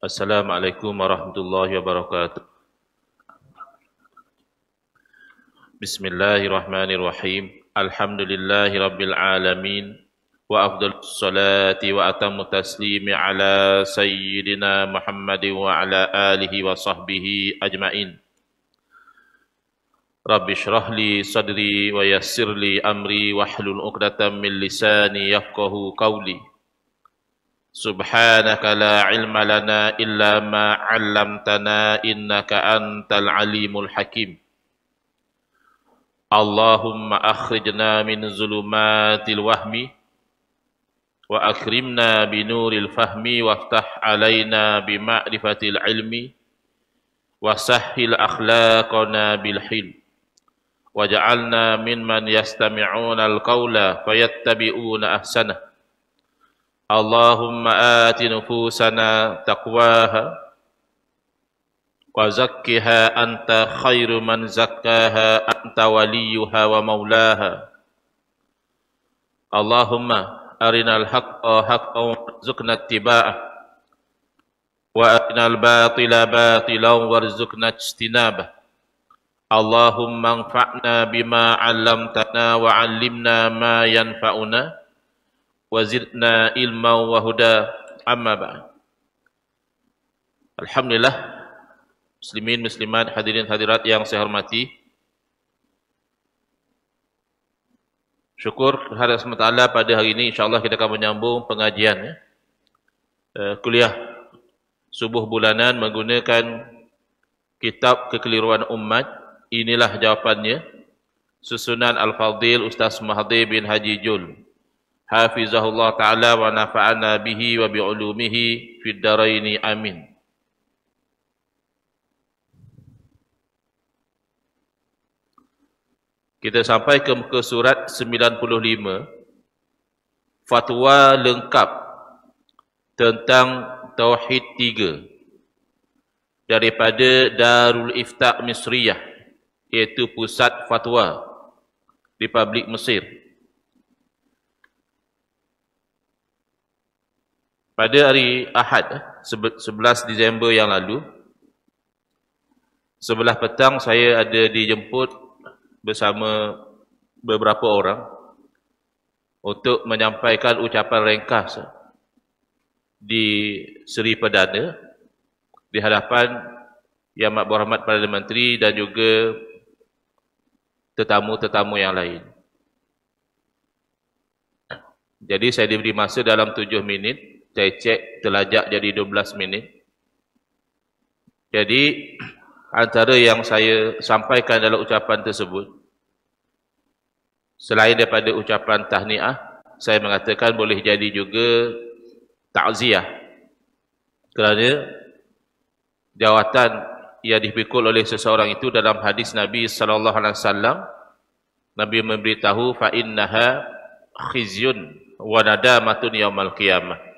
Assalamualaikum warahmatullahi wabarakatuh. Bismillahirrahmanirrahim. Alhamdulillahi rabbil alamin. Wa afdhalus salati wa atammu taslimi ala sayyidina Muhammadin wa ala alihi wa sahbihi ajmain. Rabbi shrah li sadri wa yassir li amri wahlul 'uqdatam min lisani yafqahu qawli. Subhanaka la ilma lana illa ma 'allamtana innaka antal alimul hakim. Allahumma akhrijna min zulumatil wahmi wa akrimna binuril fahmi waftah alaina bima'rifatil ilmi wa sahhil akhlaqana bil hilm waj'alna mimman yastami'una al-qawla fayattabi'una ahsanah. Allahumma ati nufusana taqwaha wa zakkiha anta khairu man zakkaha anta waliyuha wa maulaha. Allahumma arinal haqqa haqqan warzuqna ittiba'ah wa arinal batila batilan warzuqna ijtinabah. Allahumma anfa'na bima 'allamtana wa 'allimna ma yanfa'una wazidna ilma wa huda, amma ba'd. Alhamdulillah, muslimin muslimat, hadirin hadirat yang saya hormati, syukur kepada Allah SWT pada hari ini insyaAllah kita akan menyambung pengajian kuliah subuh bulanan menggunakan kitab Kekeliruan Umat. Inilah jawapannya, susunan Al-Fadhil Ustaz Mahathir bin Haji Jul hafizahullah ta'ala wa nafa'ana bihi wa bi'ulumihi fid daraini amin. Kita sampai ke muka surat 95, fatwa lengkap tentang Tauhid 3 daripada Darul Ifta' Misriyah, iaitu pusat fatwa Republik Mesir. Pada hari Ahad, 11 Disember yang lalu, sebelah petang saya ada dijemput bersama beberapa orang untuk menyampaikan ucapan ringkas di Seri Perdana di hadapan Yang Amat Berhormat Perdana Menteri dan juga tetamu-tetamu yang lain. Jadi saya diberi masa dalam 7 minit. Saya cek terlajak jadi 12 minit. Jadi antara yang saya sampaikan dalam ucapan tersebut, selain daripada ucapan tahniah, saya mengatakan boleh jadi juga takziah, kerana jawatan yang dipikul oleh seseorang itu dalam hadis Nabi SAW, Nabi memberitahu fa innaha khizyun wa nadamatun yaumal qiyamah.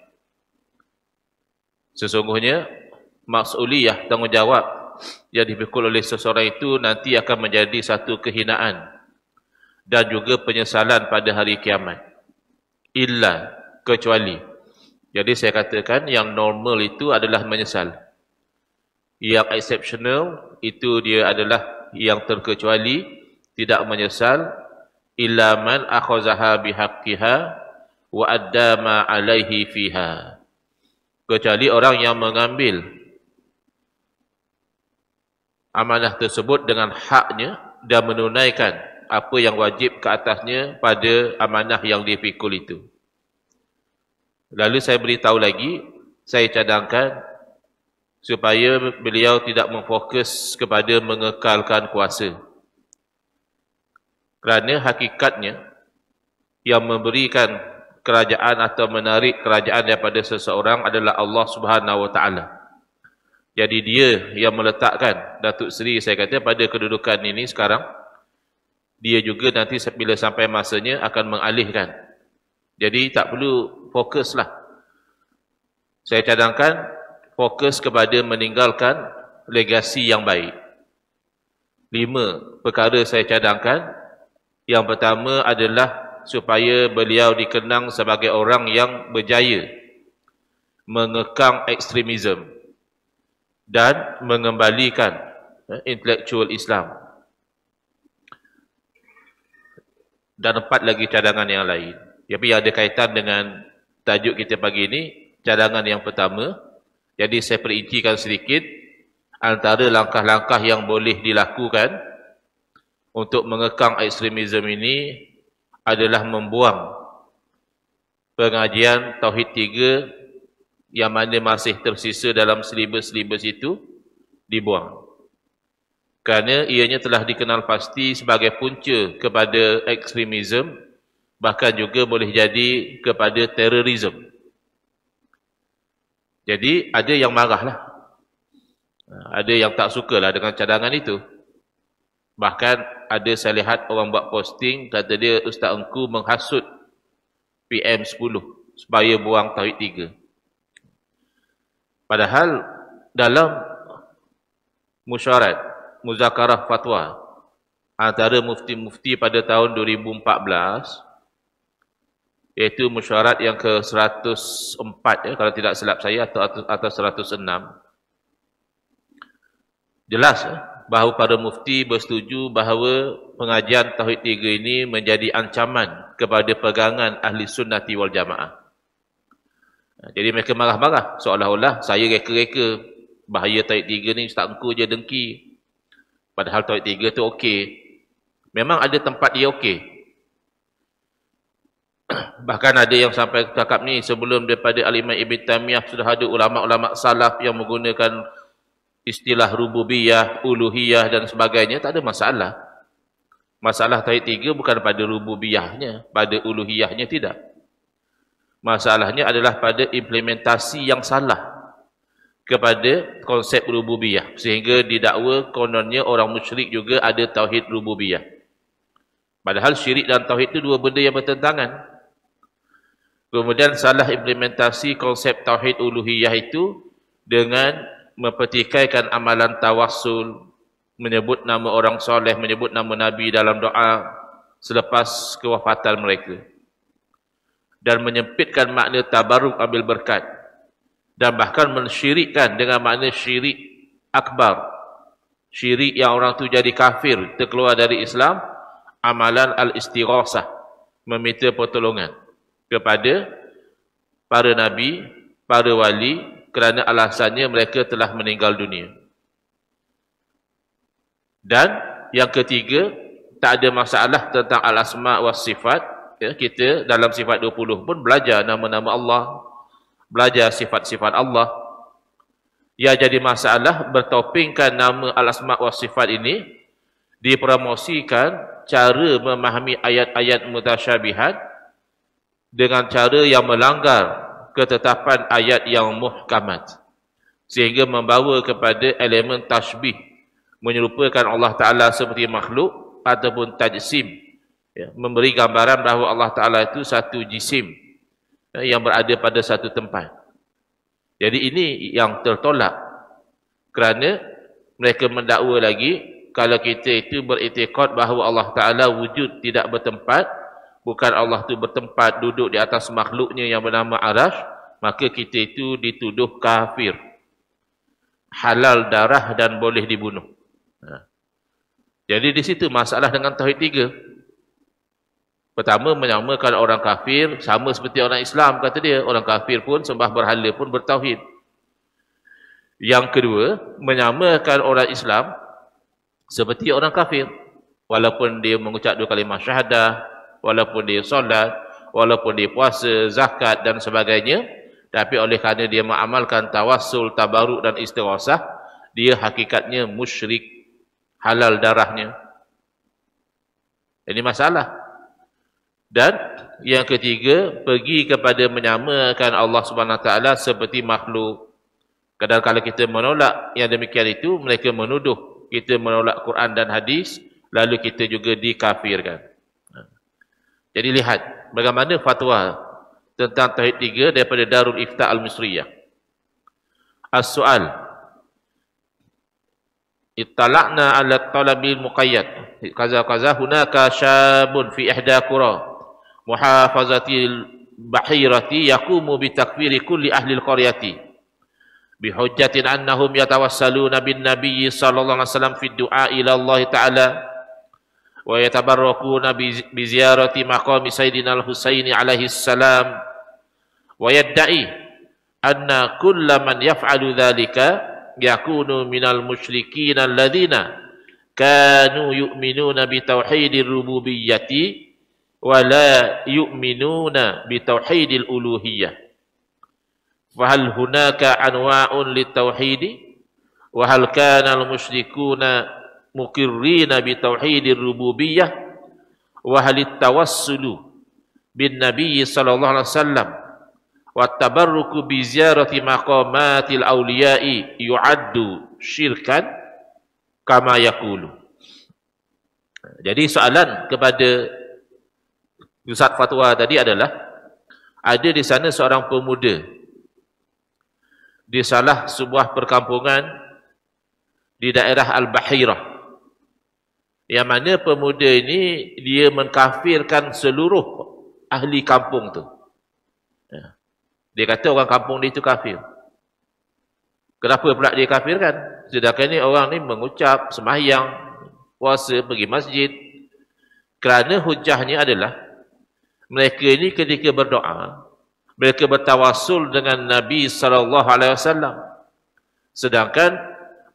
Sesungguhnya mas'uliyah, tanggungjawab yang dipikul oleh seseorang itu nanti akan menjadi satu kehinaan dan juga penyesalan pada hari kiamat. Illa, kecuali. Jadi saya katakan yang normal itu adalah menyesal. Yang exceptional itu dia adalah yang terkecuali, tidak menyesal. Illa man akhazaha bihaqqiha wa adda ma alaihi fiha. Kecuali orang yang mengambil amanah tersebut dengan haknya dan menunaikan apa yang wajib ke atasnya pada amanah yang dipikul itu. Lalu saya beritahu lagi, saya cadangkan supaya beliau tidak memfokus kepada mengekalkan kuasa. Kerana hakikatnya yang memberikan kerajaan atau menarik kerajaan daripada seseorang adalah Allah Subhanahu Wa Taala. Jadi dia yang meletakkan Datuk Seri, saya kata, pada kedudukan ini sekarang. Dia juga nanti bila sampai masanya akan mengalihkan. Jadi tak perlu fokuslah. Saya cadangkan fokus kepada meninggalkan legasi yang baik. 5 perkara saya cadangkan. Yang pertama adalah supaya beliau dikenang sebagai orang yang berjaya mengekang ekstremisme dan mengembalikan intelektual Islam. Dan 4 lagi cadangan yang lain. Tapi ada kaitan dengan tajuk kita pagi ini, cadangan yang pertama. Jadi saya perincikan sedikit antara langkah-langkah yang boleh dilakukan untuk mengekang ekstremisme ini adalah membuang pengajian Tauhid 3 yang mana masih tersisa dalam silibus-silibus itu, dibuang. Kerana ianya telah dikenal pasti sebagai punca kepada ekstremisme, bahkan juga boleh jadi kepada terorisme. Jadi ada yang marahlah, ada yang tak sukalah dengan cadangan itu. Bahkan ada saya lihat orang buat posting, kata dia Ustaz Engku menghasut PM10 supaya buang Tauhid 3. Padahal dalam musyawarah muzakarah fatwa antara mufti-mufti pada tahun 2014, iaitu mesyuarat yang ke-104 kalau tidak silap saya, atau 106. Jelas bahawa para mufti bersetuju bahawa pengajian Tauhid 3 ini menjadi ancaman kepada pegangan ahli sunnati wal jamaah. Jadi mereka marah-marah seolah-olah saya reka-reka bahaya Tauhid 3 ni Ustaz Engku je dengki. Padahal Tauhid 3 tu okey. Memang ada tempat dia okey. Bahkan ada yang sampai cakap ni sebelum daripada Al-Imam Ibn Taymiyah sudah ada ulama-ulama salaf yang menggunakan istilah rububiyah, uluhiyah dan sebagainya, tak ada masalah. Masalah Tauhid 3 bukan pada rububiyahnya, pada uluhiyahnya tidak. Masalahnya adalah pada implementasi yang salah kepada konsep rububiyah, sehingga didakwa kononnya orang musyrik juga ada tauhid rububiyah. Padahal syirik dan tauhid itu dua benda yang bertentangan. Kemudian salah implementasi konsep tauhid uluhiyah itu dengan mempertikaikan amalan tawassul, menyebut nama orang soleh, menyebut nama Nabi dalam doa selepas kewafatan mereka, dan menyempitkan makna tabarruk ambil berkat, dan bahkan mensyirikkan dengan makna syirik akbar, syirik yang orang tu jadi kafir, terkeluar dari Islam, amalan al-istighasah, meminta pertolongan kepada para nabi, para wali, kerana alasannya mereka telah meninggal dunia. Dan yang ketiga, tak ada masalah tentang al-asma' was sifat. Kita dalam sifat 20 pun belajar nama-nama Allah, belajar sifat-sifat Allah. Yang jadi masalah bertopingkan nama al-asma' was sifat ini dipromosikan cara memahami ayat-ayat mutasyabihat dengan cara yang melanggar ketetapan ayat yang muhkamat, sehingga membawa kepada elemen tashbih, menyerupakan Allah Ta'ala seperti makhluk, ataupun tajsim, memberi gambaran bahawa Allah Ta'ala itu satu jisim yang berada pada satu tempat. Jadi ini yang tertolak, kerana mereka mendakwa lagi kalau kita itu beriktikad bahawa Allah Ta'ala wujud tidak bertempat, bukan Allah itu bertempat duduk di atas makhluknya yang bernama Arash, maka kita itu dituduh kafir, halal darah dan boleh dibunuh. Jadi di situ masalah dengan Tauhid 3. Pertama, menyamakan orang kafir sama seperti orang Islam, kata dia. Orang kafir pun sembah berhala pun bertauhid. Yang kedua, menyamakan orang Islam seperti orang kafir, walaupun dia mengucap 2 kalimah syahadah, walaupun dia solat, walaupun dia puasa, zakat dan sebagainya, tapi oleh kerana dia mengamalkan tawassul, tabaruk dan istighasah, dia hakikatnya musyrik, halal darahnya. Ini masalah. Dan yang ketiga, pergi kepada menyamakan Allah Subhanahu Wa Taala seperti makhluk. Kadang-kadang kita menolak yang demikian itu, mereka menuduh kita menolak Quran dan hadis, lalu kita juga dikafirkan. Jadi lihat bagaimana fatwa tentang Tauhid 3 daripada Darul Ifta Al-Misriyah. As-soal, ittala'na ala talabil muqayyad kaza hunaka syabun fi ihda qura muhafazatil bahirati yaqumu bi takfiri kulli ahli al-qaryati bihujjatin annahum yatawassaluna bin nabiyyi sallallahu alaihi wasallam fi du'a ila Allah ta'ala wa yatabarrakuna bi ziyarati maqami sayyidina al-Husaini alaihi salam wa yadda'i anna kulla man yaf'alu dhalika yakunu minal musyrikin alladhina kanu yu'minuna bi tauhidir rububiyyati wa la yu'minuna bi tauhidil uluhiyyah. Fahal hunaka anwa'un litauhidi wa hal kana al-musyrikuna muqirrina bi tauhidir rububiyyah wa hal tawassulu bin nabiy sallallahu alaihi wasallam wa tabarruku bi ziyarati maqamatil awliya'i yu'addu syirkan kama yaqulu. Jadi soalan kepada Ustaz Fatwa tadi adalah, ada di sana seorang pemuda di salah sebuah perkampungan di daerah Al-Bahirah, yang mana pemuda ini dia mengkafirkan seluruh ahli kampung tu. Dia kata orang kampung dia itu kafir. Kenapa pula dia kafirkan? Sedangkan ni orang ni mengucap sembahyang, puasa, pergi masjid. Kerana hujahnya adalah mereka ini ketika berdoa, mereka bertawassul dengan Nabi SAW. Sedangkan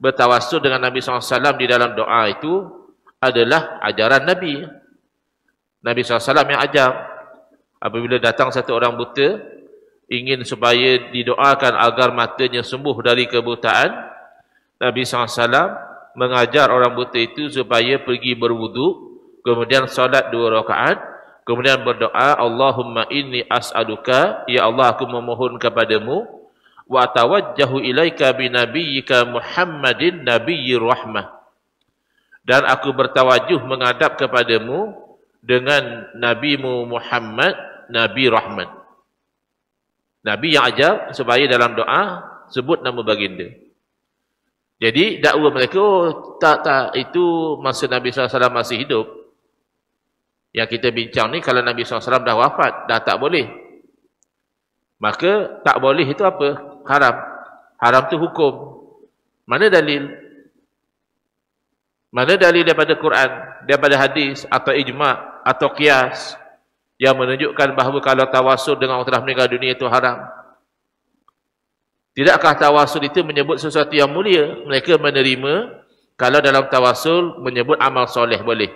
bertawassul dengan Nabi SAW di dalam doa itu adalah ajaran Nabi. Nabi SAW yang ajar. Apabila datang satu orang buta, ingin supaya didoakan agar matanya sembuh dari kebutaan, Nabi SAW mengajar orang buta itu supaya pergi berwudu, kemudian solat 2 rakaat, kemudian berdoa, Allahumma inni as'aluka, ya Allah aku memohon kepadamu, wa tawajjahu ilaika binabiyyika Muhammadin nabiyyir rahmah, dan aku bertawajuh menghadap kepadamu dengan nabimu Muhammad, nabi rahmat. Nabi yang ajar supaya dalam doa sebut nama baginda. Jadi dakwa mereka, oh, tak, itu masa Nabi SAW masih hidup. Yang kita bincang ni, kalau Nabi SAW dah wafat, dah tak boleh. Maka tak boleh itu apa? Haram. Haram tu hukum. Mana dalil? Mana dalil daripada Quran, daripada hadis, atau ijma', atau qiyas yang menunjukkan bahawa kalau tawassul dengan orang telah meninggal dunia itu haram? Tidakkah tawassul itu menyebut sesuatu yang mulia? Mereka menerima kalau dalam tawassul menyebut amal soleh boleh.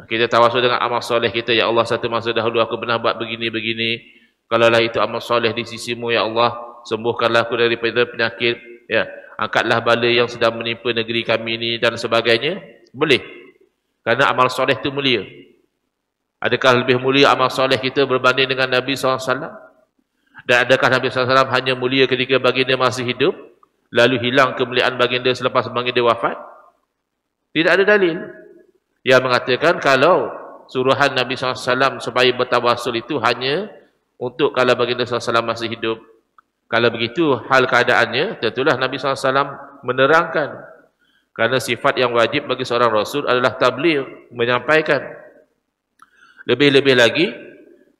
Kita tawassul dengan amal soleh kita, ya Allah satu masa dahulu aku pernah buat begini-begini, kalaulah itu amal soleh di sisimu ya Allah, sembuhkanlah aku daripada penyakit, ya, angkatlah bala yang sedang menimpa negeri kami ini dan sebagainya. Boleh. Kerana amal soleh itu mulia. Adakah lebih mulia amal soleh kita berbanding dengan Nabi SAW? Dan adakah Nabi SAW hanya mulia ketika baginda masih hidup, lalu hilang kemuliaan baginda selepas baginda wafat? Tidak ada dalil yang mengatakan kalau suruhan Nabi SAW supaya bertawassul itu hanya untuk kalau baginda SAW masih hidup. Kalau begitu hal keadaannya, tentulah Nabi SAW menerangkan. Kerana sifat yang wajib bagi seorang Rasul adalah tabligh, menyampaikan. Lebih-lebih lagi,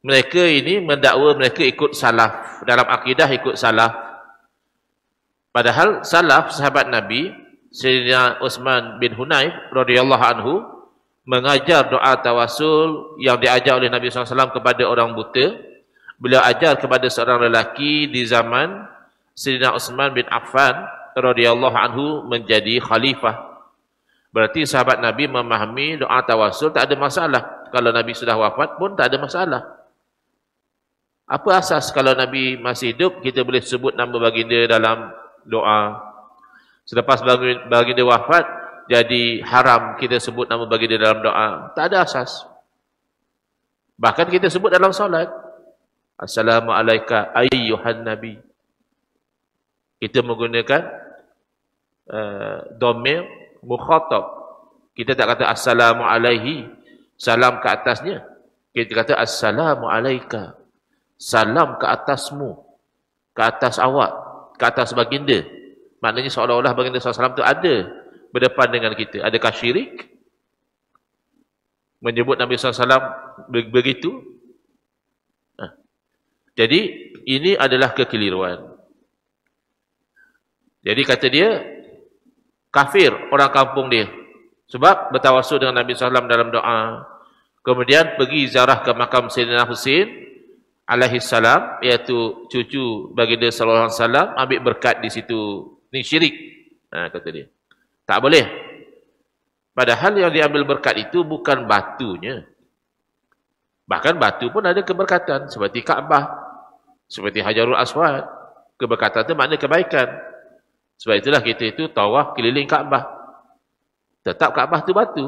mereka ini mendakwa mereka ikut salaf. Dalam akidah ikut salaf. Padahal salaf, sahabat Nabi, Sayyidina Utsman bin Hunayf radhiyallahu anhu, mengajar doa tawassul yang diajar oleh Nabi SAW kepada orang buta. Beliau ajar kepada seorang lelaki di zaman Sayyidina Utsman bin Affan radhiyallahu anhu menjadi khalifah. Berarti sahabat Nabi memahami doa tawassul tak ada masalah. Kalau Nabi sudah wafat pun tak ada masalah. Apa asas kalau Nabi masih hidup kita boleh sebut nama baginda dalam doa? Selepas baginda wafat jadi haram kita sebut nama baginda dalam doa? Tak ada asas. Bahkan kita sebut dalam solat, Assalamualaikum ayyuhan nabi. Kita menggunakan dhamir mukhatab. Kita tak kata assalamu alaihi, salam ke atasnya. Kita kata assalamu alaika, salam ke atasmu, ke atas awak, ke atas baginda. Maknanya seolah-olah baginda SAW itu ada berdepan dengan kita. Adakah syirik menyebut Nabi SAW begitu? Jadi ini adalah kekeliruan. Jadi kata dia, kafir orang kampung dia. Sebab bertawasul dengan Nabi SAW dalam doa. Kemudian pergi ziarah ke makam Sayyidina Husain alaihi salam, iaitu cucu baginda sallallahu alaihi wasallam, ambil berkat di situ. Ini syirik. Kata dia. Tak boleh. Padahal yang diambil berkat itu bukan batunya. Bahkan batu pun ada keberkatan. Seperti Kaabah. Seperti Hajarul Aswad. Keberkatan itu makna kebaikan. Sebab itulah kita itu tawaf keliling Kaabah. Tetap Kaabah itu batu.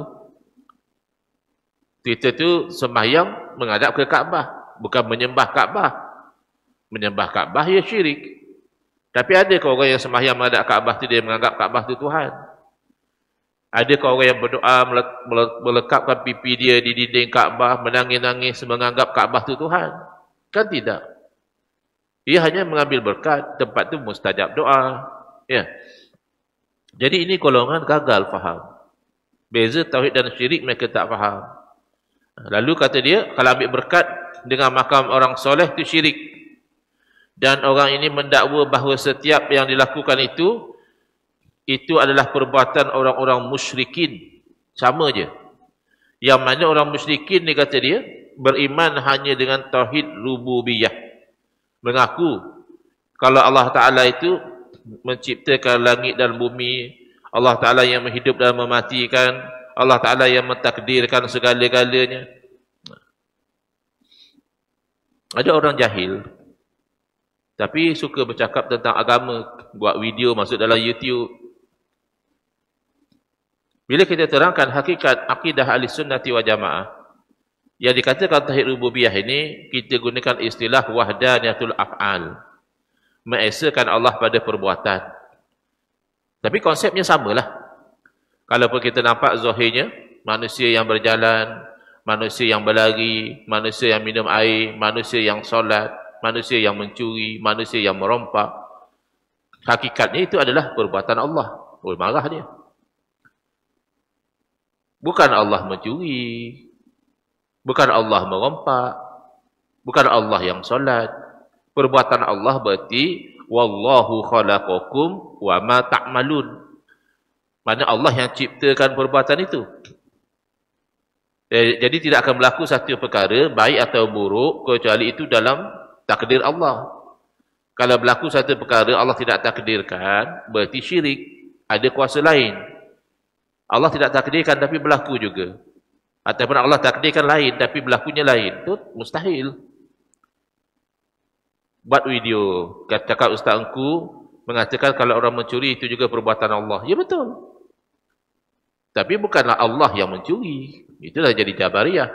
Kita itu sembahyang menghadap ke Kaabah. Bukan menyembah Kaabah. Menyembah Kaabah ya syirik. Tapi adakah orang yang sembahyang menghadap Kaabah itu dia menganggap Kaabah itu Tuhan? Adakah orang yang berdoa melekapkan pipi dia di dinding Kaabah, menangis-nangis menganggap Kaabah itu Tuhan? Kan tidak. Ia hanya mengambil berkat, tempat itu mustajab doa. Ya. Jadi ini golongan gagal faham. Beza tauhid dan syirik mereka tak faham. Lalu kata dia, kalau ambil berkat dengan makam orang soleh itu syirik. Dan orang ini mendakwa bahawa setiap yang dilakukan itu adalah perbuatan orang-orang musyrikin. Sama je. Yang mana orang musyrikin ni kata dia, beriman hanya dengan tauhid rububiyah. Mengaku kalau Allah Ta'ala itu menciptakan langit dan bumi, Allah Ta'ala yang menghidup dan mematikan, Allah Ta'ala yang mentakdirkan segala-galanya. Ada orang jahil, tapi suka bercakap tentang agama, buat video masuk dalam YouTube. Bila kita terangkan hakikat akidah ahli sunnati wa jamaah, yang dikatakan tauhid rububiyah ini, kita gunakan istilah wahdaniyatul af'al. Mengesakan Allah pada perbuatan. Tapi konsepnya samalah. Kalau pun kita nampak zahirnya, manusia yang berjalan, manusia yang berlari, manusia yang minum air, manusia yang solat, manusia yang mencuri, manusia yang merompak. Hakikatnya itu adalah perbuatan Allah. Oh, marah dia. Bukan Allah mencuri, bukan Allah merompak, bukan Allah yang solat. Perbuatan Allah berarti wallahu khalaqakum wa ma ta'malun. Mana Allah yang ciptakan perbuatan itu. Jadi tidak akan berlaku satu perkara baik atau buruk kecuali itu dalam takdir Allah. Kalau berlaku satu perkara Allah tidak takdirkan, berarti syirik, ada kuasa lain. Allah tidak takdirkan tapi berlaku juga. Ataupun Allah takdirkan lain tapi berlakunya lain. Itu mustahil. Buat video, katakan Ustaz Engku mengatakan kalau orang mencuri itu juga perbuatan Allah. Ya betul. Tapi bukanlah Allah yang mencuri. Itulah jadi Jabariyah.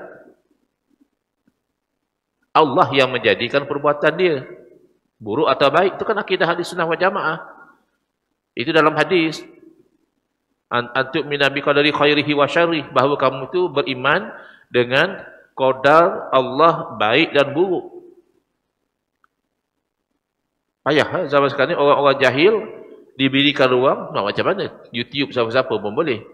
Allah yang menjadikan perbuatan dia. Buruk atau baik, itu kan akidah ahli sunnah wal jamaah. Itu dalam hadis. Antum minabi qadari khairihi wa syarrih, bahawa kamu itu beriman dengan qadar Allah baik dan buruk. Payah zaman sekarang ni orang-orang jahil diberikan ruang, nak macam mana? YouTube siapa-siapa pun boleh.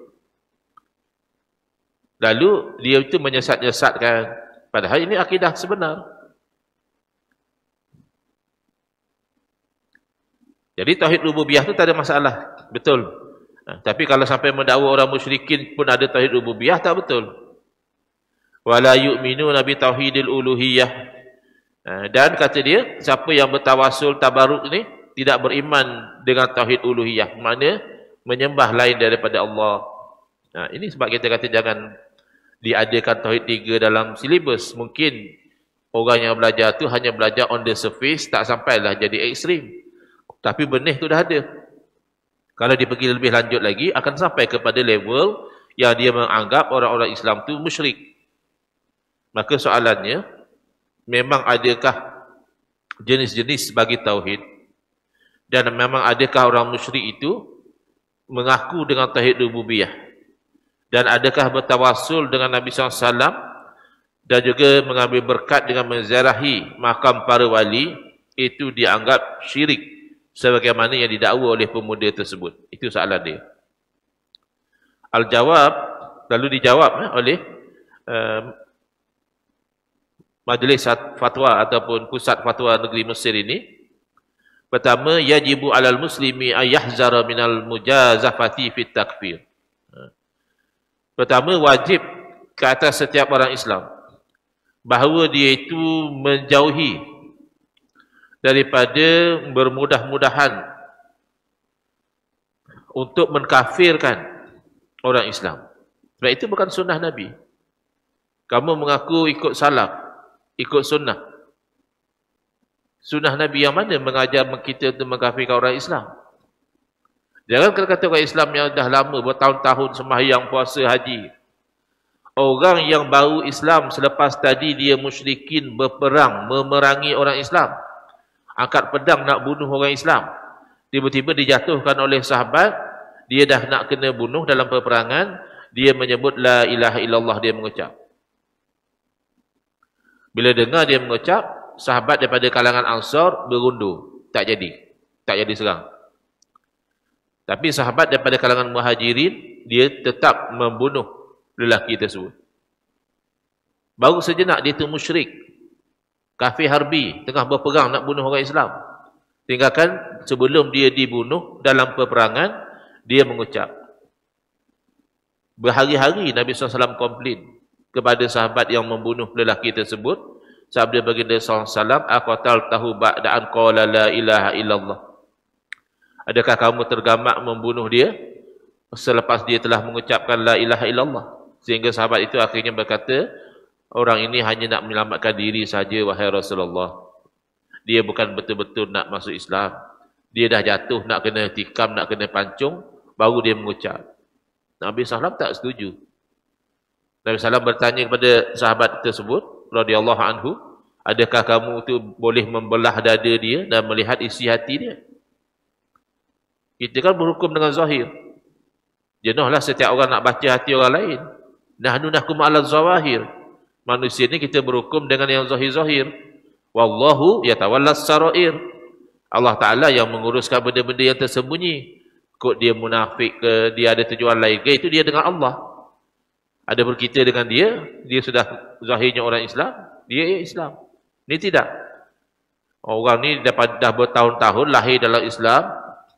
Lalu dia itu menyesat-nyesatkan, padahal ini akidah sebenar. Jadi tauhid rububiyah itu tak ada masalah, betul. Tapi kalau sampai mendakwa orang musyrikin pun ada tauhid rububiyah, tak betul. Wala yu'minuna bi tauhidil uluhiyah. Dan kata dia, siapa yang bertawasul tabaruk ni tidak beriman dengan tauhid uluhiyah, maknanya menyembah lain daripada Allah. Ini sebab kita kata jangan diadakan tauhid 3 dalam silibus. Mungkin orang yang belajar tu hanya belajar on the surface, tak sampailah jadi ekstrim. Tapi benih tu dah ada. Kalau dia pergi lebih lanjut lagi, akan sampai kepada level yang dia menganggap orang-orang Islam tu musyrik. Maka soalannya, memang adakah jenis-jenis bagi tauhid? Dan memang adakah orang musyrik itu mengaku dengan tauhid rububiyah? Dan adakah bertawasul dengan Nabi SAW dan juga mengambil berkat dengan menziarahi makam para wali, itu dianggap syirik sebagaimana yang didakwa oleh pemuda tersebut. Itu soalan dia. Al-jawab, lalu dijawab oleh Majlis Fatwa ataupun Pusat Fatwa Negeri Mesir ini. Pertama, yajibu 'alal muslimi ay yahzara minal mujazafati fit takfir. Pertama, wajib ke atas setiap orang Islam bahawa dia itu menjauhi daripada bermudah-mudahan untuk mengkafirkan orang Islam. Sebab itu bukan sunnah Nabi. Kamu mengaku ikut salaf, ikut sunnah. Sunnah Nabi yang mana mengajar kita untuk mengkafirkan orang Islam? Jangan kata orang Islam yang dah lama, bertahun-tahun sembahyang, puasa, haji. Orang yang baru Islam selepas tadi dia musyrikin, berperang, memerangi orang Islam. Angkat pedang nak bunuh orang Islam. Tiba-tiba dijatuhkan oleh sahabat, dia dah nak kena bunuh dalam peperangan, dia menyebut la ilaha illallah, dia mengucap. Bila dengar dia mengucap, sahabat daripada kalangan Ansar berundur, tak jadi serang. Tapi sahabat daripada kalangan Muhajirin, dia tetap membunuh lelaki tersebut. Baru sejenak dia tu musyrik, kafir harbi, tengah berperang nak bunuh orang Islam. Tinggalkan sebelum dia dibunuh dalam peperangan, dia mengucap. Berhari-hari Nabi SAW komplain kepada sahabat yang membunuh lelaki tersebut. Sabda baginda SAW, aqatal tahu ba'da'an qala la ilaha illallah. Adakah kamu tergamak membunuh dia selepas dia telah mengucapkan la ilaha illallah? Sehingga sahabat itu akhirnya berkata, orang ini hanya nak menyelamatkan diri saja, wahai Rasulullah. Dia bukan betul-betul nak masuk Islam. Dia dah jatuh, nak kena tikam, nak kena pancung, baru dia mengucap. Nabi SAW tak setuju. Nabi SAW bertanya kepada sahabat tersebut, radhiyallahu anhu, adakah kamu itu boleh membelah dada dia dan melihat isi hati dia? Kita kan berhukum dengan zahir. Jenuhlah setiap orang nak baca hati orang lain. Nahnu nahkum 'ala zawahir. Manusia ni kita berhukum dengan yang zahir-zahir. Wallahu yatawallas sarair. Allah Ta'ala yang menguruskan benda-benda yang tersembunyi. Kok dia munafik ke, dia ada tujuan lain ke, itu dia dengan Allah. Ada berkita dengan dia sudah zahirnya orang Islam, dia Islam. Ini tidak. Orang ni dah bertahun-tahun lahir dalam Islam,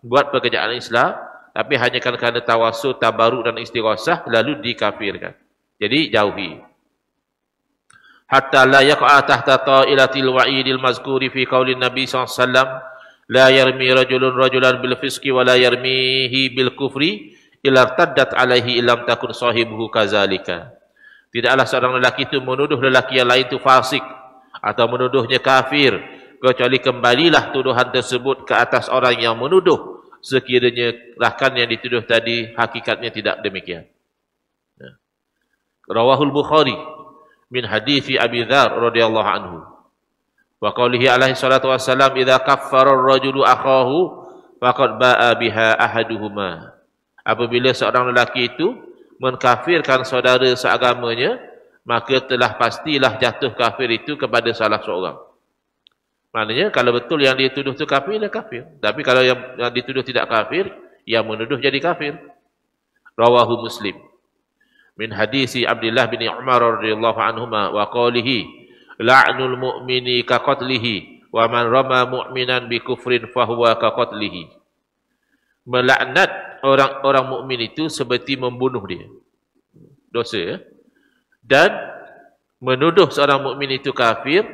buat pekerjaan Islam, tapi hanya kerana tawasul, tabaruk dan istighosah, lalu dikafirkan. Jadi jauhi. Hatta la yaqa tahta ta'ilatil wa'idil mazkuri fi qaulin Nabi SAW, la yarmi rajulun rajulan bil fisqi wa la yarmihi bil kufri illa taddat alaihi illam takun sahibuhu kazalika. Tidaklah seorang lelaki itu menuduh lelaki yang lain itu fasik atau menuduhnya kafir, kecuali kembalilah tuduhan tersebut ke atas orang yang menuduh, sekiranya bahkan yang dituduh tadi hakikatnya tidak demikian. Rawahul Bukhari min hadithi Abi Dzar radhiyallahu anhu. Wa qaulihi alaihi salatu wassalam, idza kaffara ar-rajulu akhahu faqad ba'a biha ahaduhuma. Apabila seorang lelaki itu mengkafirkan saudara seagamanya, maka telah pastilah jatuh kafir itu kepada salah seorang. Maknanya kalau betul yang dia tuduh itu kafir, dia kafir. Tapi kalau yang dituduh tidak kafir, yang menuduh jadi kafir. Rawahu Muslim. Min hadisi Abdullah bin Umar radhiyallahu anhuma wa qalihi la'nul mu'mini ka qatlihi wa man rama mu'minan bi kufrin fahuwa ka qatlihi. Melaknat orang-orang mukmin itu seperti membunuh dia. Dosa, ya? Dan menuduh seorang mukmin itu kafir,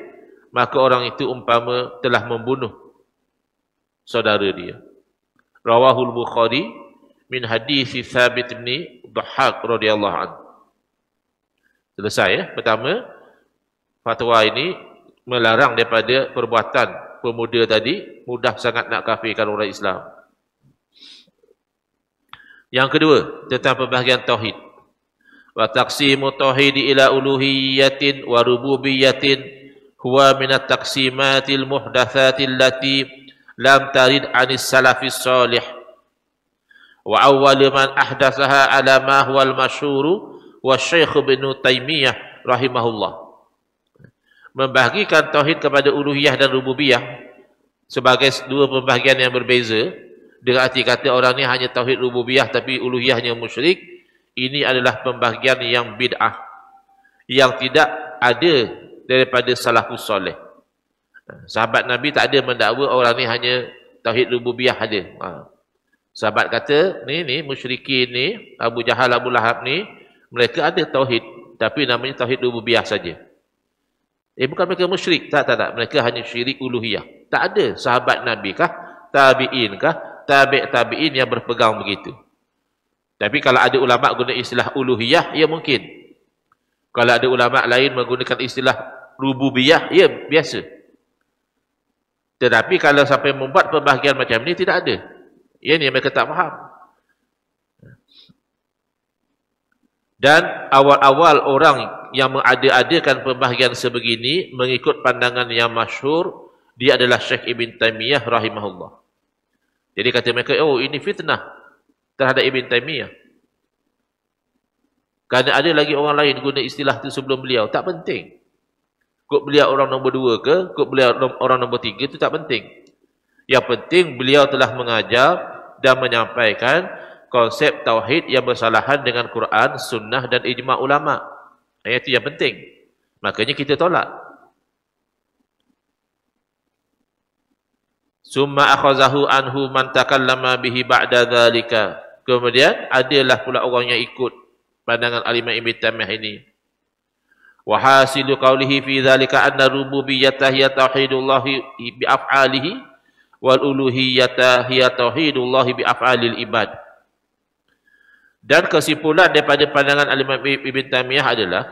maka orang itu umpama telah membunuh saudara dia. Rawahul Bukhari min hadis Thabit bin Dhahhak radhiyallahu anhu. Selesai, ya? Pertama, fatwa ini melarang daripada perbuatan pemuda tadi, mudah sangat nak kafirkan orang Islam. Yang kedua, tentang pembahagian tauhid. Wa taqsimu tauhid ila uluhiyatin wa rububiyyatin huwa min at-taqsimatil muhdatsatil lati lam tarid 'anis salafis salih. Wa awwal man ahdatsaha ala ma huwa al-masyhur wa Syekh Ibnu Taimiyah rahimahullah. Membahagikan tauhid kepada uluhiyah dan rububiyah sebagai dua pembahagian yang berbeza. Dengan arti kata orang ni hanya tauhid rububiyah tapi uluhiyahnya musyrik, ini adalah pembahagian yang bid'ah, yang tidak ada daripada salafus soleh. Sahabat Nabi tak ada mendakwa orang ni hanya tauhid rububiyah ada. Sahabat kata, ni musyrikin ni, Abu Jahal, Abu Lahab ni, mereka ada tauhid, tapi namanya tauhid rububiyah saja. Bukan mereka musyrik, tak. Mereka hanya syirik uluhiyah. Tak ada sahabat Nabi kah, tabi'in kah, tabi'in yang berpegang begitu. Tapi kalau ada ulama guna istilah uluhiyah, ya mungkin. Kalau ada ulama lain menggunakan istilah rububiyah, ya biasa. Tetapi kalau sampai membuat pembahagian macam ni, tidak ada. Ini mereka tak faham. Dan awal-awal orang yang mengada-adakan pembahagian sebegini, mengikut pandangan yang masyhur, dia adalah Syekh Ibn Taymiyah rahimahullah. Jadi kata mereka, oh ini fitnah terhadap Ibn Taymiyah. Kerana ada lagi orang lain guna istilah itu sebelum beliau. Tak penting. Kok beliau orang nombor 2 ke, kok beliau orang nombor 3, itu tak penting. Yang penting beliau telah mengajar dan menyampaikan konsep tauhid yang bersalahan dengan Quran, sunnah dan ijma' ulama'. Itu yang penting. Makanya kita tolak. Summa akhazahu anhu man takallama bihi ba'da dhalika. Kemudian adalah pula orang yang ikut pandangan Al-Imam Ibn Taymiyah ini. Wa hasilu qawlihi fi dhalika anna rububiyyata hiya tauhidullahi bi af'alihi wal uluhiyyata hiya tauhidullahi bi af'alil ibad. Dan kesimpulan daripada pandangan Al-Imam Ibn Taymiyah adalah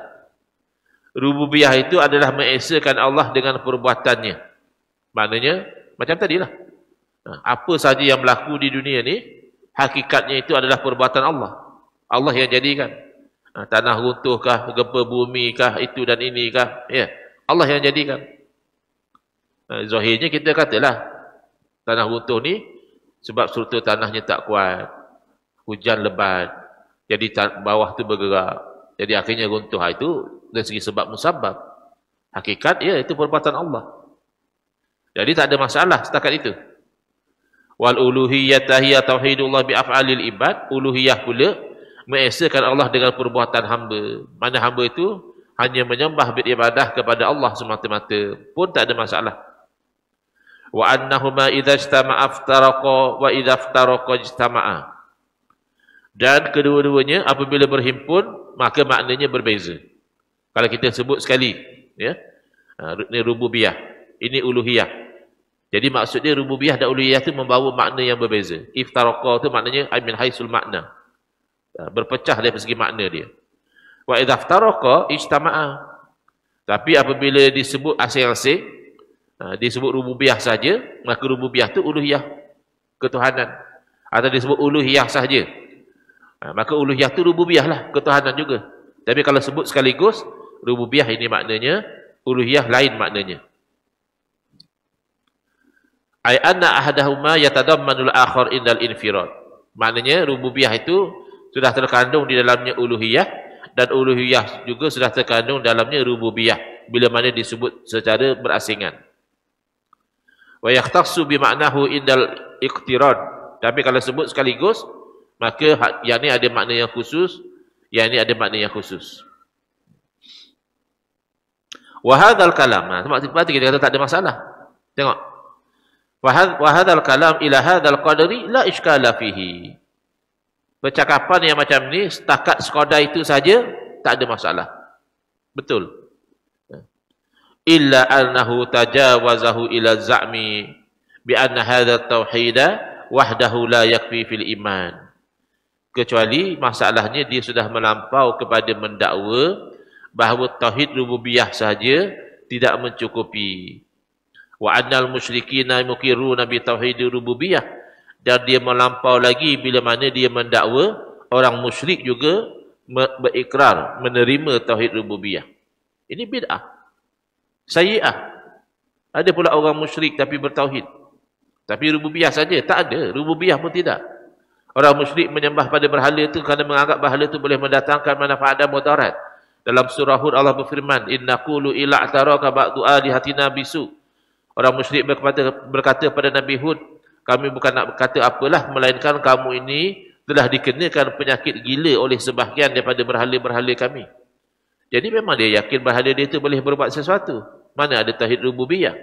rububiyah itu adalah mengesakan Allah dengan perbuatannya. Maknanya macam tadilah. Apa saja yang berlaku di dunia ni, hakikatnya itu adalah perbuatan Allah. Allah yang jadikan. Tanah runtuh kah, gempa bumi kah, itu dan ini kah, ya, Allah yang jadikan. Zahirnya kita katalah tanah runtuh ni sebab struktur tanahnya tak kuat, hujan lebat, jadi bawah tu bergerak, jadi akhirnya runtuh. Itu dari segi sebab musabab. Hakikat, ya, itu perbuatan Allah. Jadi tak ada masalah setakat itu. Wal uluhiyyata hiya tauhidullah bi af'alil ibad. Uluhiyah pula mengesakan Allah dengan perbuatan hamba. Mana hamba itu hanya menyembah beribadah kepada Allah semata-mata, pun tak ada masalah. Wa annahuma idza ijtama'a iftaraqa wa idza iftaraqa ijtama'a. Dan kedua-duanya apabila berhimpun, maka maknanya berbeza. Kalau kita sebut sekali, ya, ini rububiyah, ini uluhiyah. Jadi maksudnya rububiyah dan uluhiyah itu membawa makna yang berbeza. Iftaraqa itu maknanya min haisul makna. Berpecah dari segi makna dia. Wa idza iftaraqa ijtama'a. Tapi apabila disebut asing-asing, disebut rububiyah saja, maka rububiyah itu uluhiyah, ketuhanan. Atau disebut uluhiyah saja, maka uluhiyah itu rububiyah lah, ketuhanan juga. Tapi kalau sebut sekaligus, rububiyah ini maknanya, uluhiyah lain maknanya. Ai anna ahadahuma yatadammanul akhar indal infirad. Maknanya rububiyah itu sudah terkandung di dalamnya uluhiyah, dan uluhiyah juga sudah terkandung dalamnya rububiyah bila mana disebut secara berasingan. Wa yahtassu bi ma'nahu indal iqtirad. Tapi kalau sebut sekaligus, maka yang ni ada makna yang khusus, yang ni ada makna yang khusus. Wa hadzal kalam, berarti kita kata tak ada masalah. Tengok. Wa hadzal kalam ila hadzal qadri la iskala fihi. Percakapan yang macam ni setakat sekadar itu saja tak ada masalah. Betul. Illa annahu tajawazahu ila za'mi bi anna hadha tauhida wahdahu la yakfi fil iman. Kecuali masalahnya dia sudah melampau kepada mendakwa bahawa tauhid rububiyah saja tidak mencukupi. Wa annal musyrikina muqirruna bi tauhid rububiyah, dan dia melampau lagi bila mana dia mendakwa orang musyrik juga berikrar menerima tauhid rububiyah. Ini bid'ah, sayyi'ah. Ada pula orang musyrik tapi bertauhid, tapi rububiyah saja tak ada, rububiyah pun tidak. Orang musyrik menyembah pada berhala itu kerana menganggap berhala itu boleh mendatangkan manfaat dan mudarat. Dalam surah Hud Allah berfirman, inna qulu ila ataraka ba'du alihatina bisu. Orang musyrik berkata pada Nabi Hud, kami bukan nak berkata apalah, melainkan kamu ini telah dikenakan penyakit gila oleh sebahagian daripada berhala-berhala kami. Jadi memang dia yakin berhala dia itu boleh berbuat sesuatu. Mana ada tauhid rububiyah.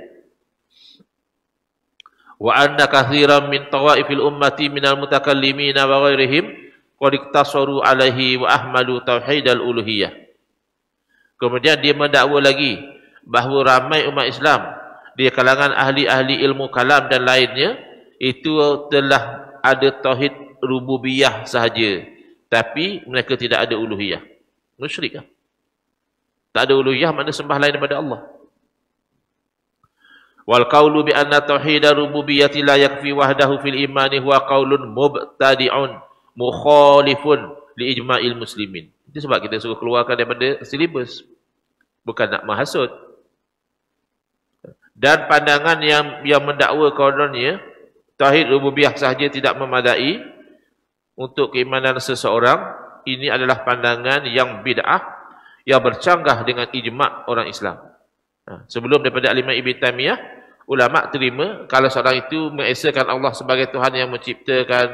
wa anna kathiran min tawaifil ummati minal mutakallimina wa ghairihim qad iktasaru alaihi wa ahmalu tauhidal uluhiyah. Kemudian dia mendakwa lagi bahawa ramai umat Islam di kalangan ahli-ahli ilmu kalam dan lainnya itu telah ada tauhid rububiyah sahaja, tapi mereka tidak ada uluhiyah. Musyrik kan? Tak ada uluhiyah, makna sembah lain daripada Allah. Wal qawlu bi anna tauhidar rububiyyati la yakfi wahdahu fil imani huwa qaulun mubtadi'un mukhalifun li ijma'il muslimin. Itu sebab kita suruh keluarkan daripada silibus. Bukan nak menghasut. Dan pandangan yang mendakwa kononnya tauhid rububiyah sahaja tidak memadai untuk keimanan seseorang, ini adalah pandangan yang bid'ah yang bercanggah dengan ijma' orang Islam. Sebelum daripada Al-Imam Ibn Taymiyah, ulama' terima kalau seorang itu mengesakan Allah sebagai Tuhan yang menciptakan,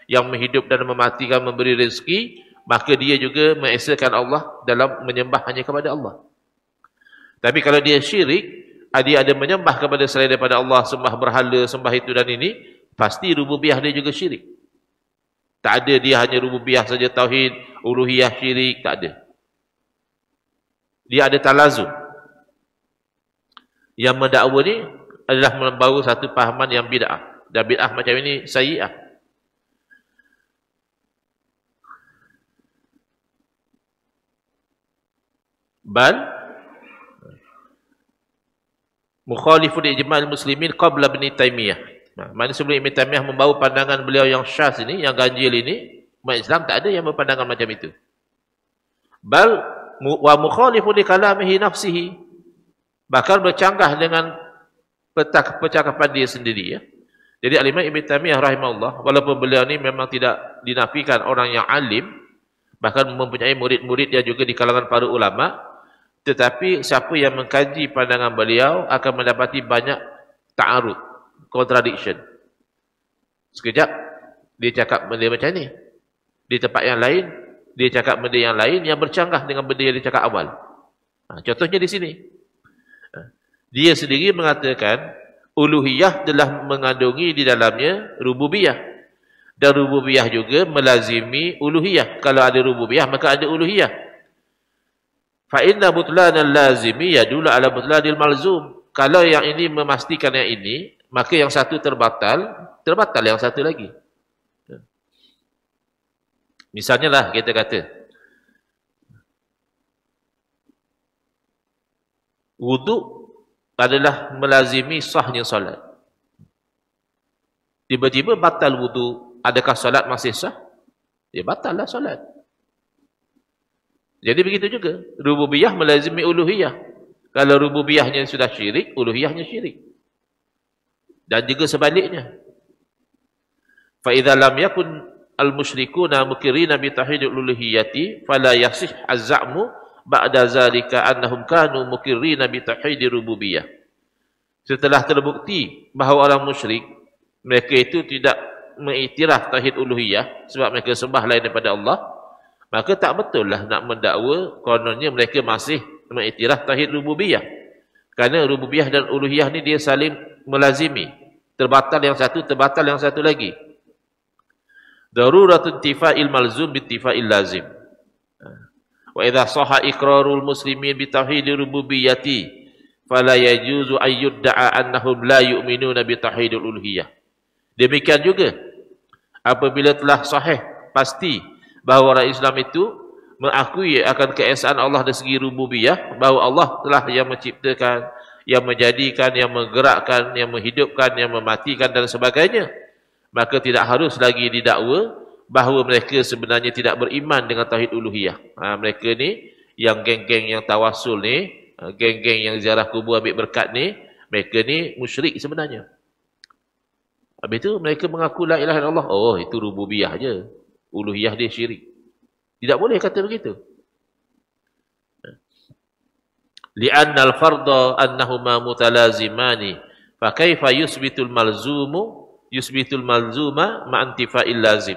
yang menghidup dan mematikan, memberi rezeki, maka dia juga mengesakan Allah dalam menyembah hanya kepada Allah. Tapi kalau dia syirik, dia ada menyembah kepada selain daripada Allah, sembah berhala, sembah itu dan ini, pasti rububiyah dia juga syirik. Tak ada dia hanya rububiyah saja tauhid, uluhiyah syirik, tak ada. Dia ada talazum. Yang mendakwa ni adalah membawa satu pahaman yang bid'ah. Dan bid'ah macam ini sayyi'ah. Bal mukhalifun ijma'il muslimin qabla Ibn Taymiyah. Maksudnya sebelum Ibn Taymiyah membawa pandangan beliau yang syaz ini, yang ganjil ini, umat Islam tak ada yang berpandangan macam itu. Bal wa mukhalifun li kalamihi nafsihi. Bahkan bercanggah dengan percakapan dia sendiri ya. Jadi Al-Imam Ibn Taymiyah rahimahullah, walaupun beliau ni memang tidak dinafikan orang yang alim, bahkan mempunyai murid-murid dia juga di kalangan para ulama, tetapi siapa yang mengkaji pandangan beliau akan mendapati banyak ta'arud, contradiction. Sekejap dia cakap benda macam ni, di tempat yang lain dia cakap benda yang lain yang bercanggah dengan benda yang dia cakap awal. Contohnya di sini, dia sendiri mengatakan uluhiyah telah mengandungi di dalamnya rububiyah, dan rububiyah juga melazimi uluhiyah. Kalau ada rububiyah maka ada uluhiyah. Fa inna butlanal lazimi yadullu ala butlanil malzum. Kalau yang ini memastikan yang ini, maka yang satu terbatal yang satu lagi. Misalnya lah kita kata wudu adalah melazimi sahnya solat. Tiba-tiba batal wudu, adakah solat masih sah? Ya batal lah solat. Jadi begitu juga, rububiyah melazimi uluhiyah. Kalau rububiyahnya sudah syirik, uluhiyahnya syirik. Dan juga sebaliknya. Fa idza lam yakun al-musyrikuna mukirrina bi tauhidil uluhiyyati fala yasih az-za'mu ba'da zalika annahum kanu mukirrina bi tauhidir rububiyyah. Setelah terbukti bahawa orang musyrik, mereka itu tidak mengiktiraf tauhid uluhiyah sebab mereka sembah lain daripada Allah, maka tak betul lah nak mendakwa kononnya mereka masih mengiktiraf tauhid rububiyah. Kerana rububiyah dan uluhiyah ni dia saling melazimi. Terbatal yang satu, terbatal yang satu lagi. Daruratun tifa'il malzum bitifa'il lazim. Wa idza sahha iqrarul muslimin bi tauhidir rububiyyati fala yajuzu an yudda'a annahum la yu'minuna bi tauhidil uluhiyah. Demikian juga apabila telah sahih pasti bahawa orang Islam itu mengakui akan keesaan Allah dari segi rububiyah, bahawa Allah telah yang menciptakan, yang menjadikan, yang menggerakkan, yang menghidupkan, yang mematikan dan sebagainya, maka tidak harus lagi didakwa bahawa mereka sebenarnya tidak beriman dengan tauhid uluhiyah. Mereka ni yang geng-geng yang tawasul ni, geng-geng yang ziarah kubur ambil berkat ni, mereka ni musyrik sebenarnya. Habis itu mereka mengaku la ilaha illallah, oh itu rububiyah je, uluhiyah dia syirik. Tidak boleh kata begitu. Li'anna al-farda annahuma mutalazimani fa kaifa yusbitul malzuma ma'antifa'il lazim.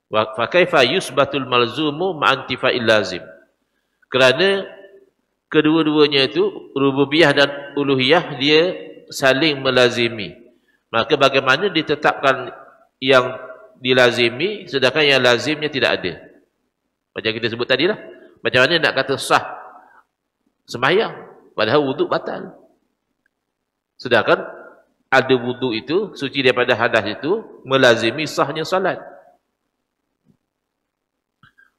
Fa kaifa yusbatul malzumu ma'antifa'il lazim. Kerana kedua-duanya itu rububiyah dan uluhiyah dia saling melazimi. Maka bagaimana ditetapkan yang dilazimi sedangkan yang lazimnya tidak ada? Macam kita sebut tadi lah. Macam mana nak kata sah sembahyang padahal wuduk batal? Sedangkan ada wuduk itu, suci daripada hadas itu melazimi sahnya salat.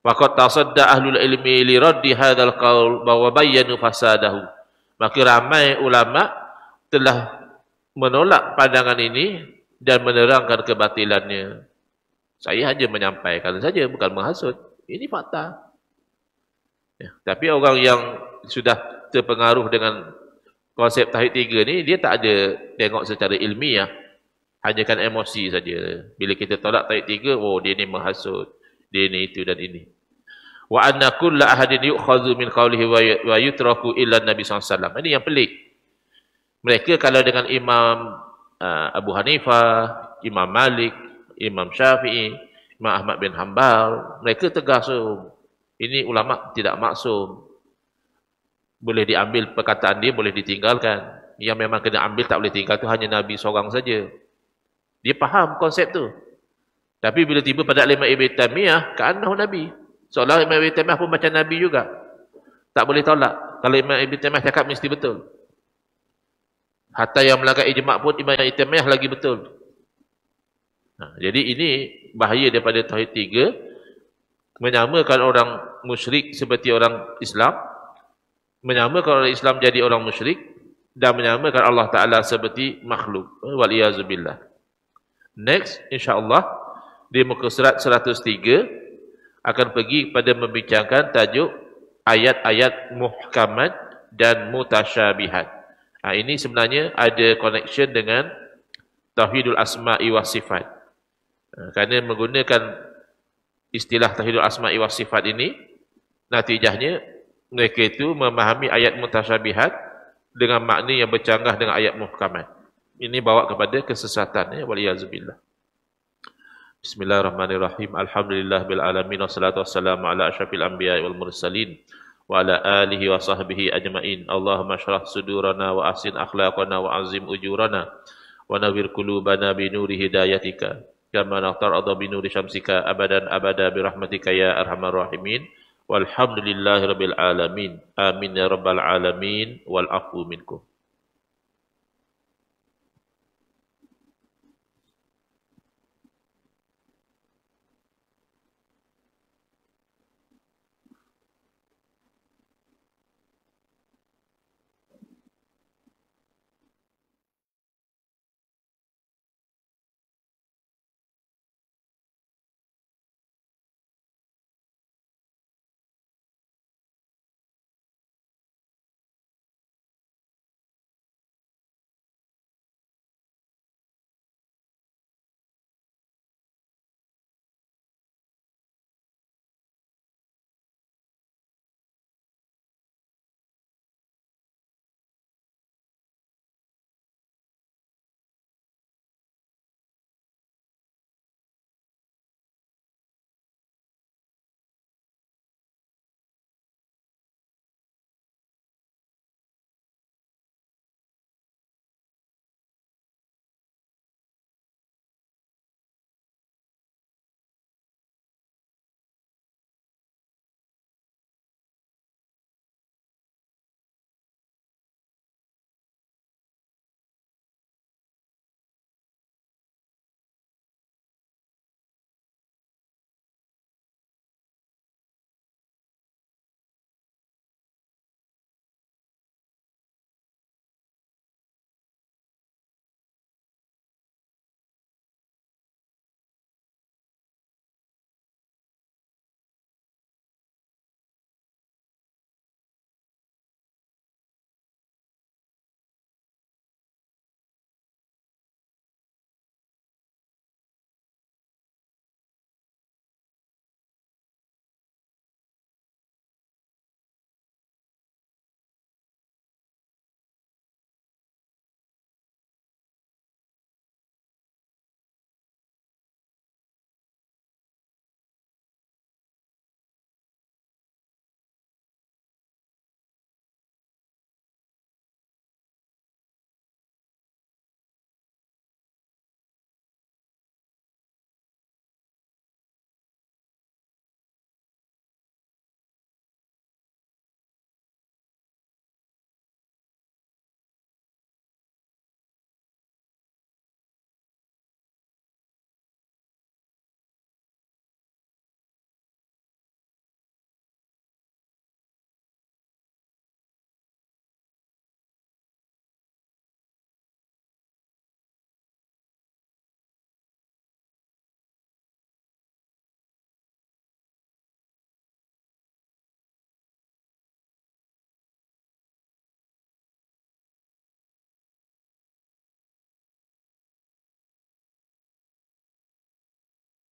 Waqad tasadda ahlul ilmi li raddi hadzal qaul wa bayyanu fasadahu. Maka ramai ulama telah menolak pandangan ini dan menerangkan kebatilannya. Saya hanya menyampaikan saja, bukan menghasut. Ini fakta. Ya, tapi orang yang sudah terpengaruh dengan konsep tauhid 3 ni, dia tak ada tengok secara ilmiah. Hanya kan emosi saja. Bila kita tolak tauhid 3, oh dia ni menghasut, dia ni itu dan ini. Wa anna kulla ahadin yu'khadhu min qawlihi wa yutraku illa Nabi SAW. Ini yang pelik. Mereka kalau dengan Imam Abu Hanifah, Imam Malik, Imam Syafi'i, Imam Ahmad bin Hanbal, mereka tegas, ini ulama tidak maksum. Boleh diambil perkataan dia, boleh ditinggalkan. Yang memang kena ambil tak boleh tinggal tu hanya Nabi seorang saja. Dia faham konsep tu. Tapi bila tiba pada Imam Ibn Taymiyah, ka'annahu Nabi. Seolah Imam Ibn Taymiyah pun macam Nabi juga. Tak boleh tolak. Kalau Imam Ibn Taymiyah cakap mesti betul. Hatta yang melanggar ijma' pun Imam Ibn Taymiyah lagi betul. Jadi ini bahaya daripada tauhid 3, menyamakan orang musyrik seperti orang Islam, menyamakan orang Islam jadi orang musyrik, dan menyamakan Allah Ta'ala seperti makhluk. Waliyazubillah. Next, insyaAllah, di muka surat 103, akan pergi pada membincangkan tajuk ayat-ayat muhkamat dan mutasyabihat. Ini sebenarnya ada connection dengan Tauhidul Asma'i wa Sifat. Kerana menggunakan istilah Tauhidul Asma'i wa Sifat ini, natijahnya mereka itu memahami ayat mutasyabihat dengan makna yang bercanggah dengan ayat muhkamat. Ini bawa kepada kesesatan. Waliyazubillah. Bismillahirrahmanirrahim. Alhamdulillah bil alamin wassalatu wassalamu ala asyrafil anbiya'i wal mursalin wa ala alihi wa sahbihi ajma'in. Allahumma shrah sudurana wa ahsin akhlaqana wa azim ujurana wa nawwir qulubana bi nuri hidayatika kama naqtarada bi nuri syamsika abadan abada bi rahmatika ya arhamar rahimin. Walhamdulillahi rabbil alamin. Amin ya rabbal alamin wal afu minkum.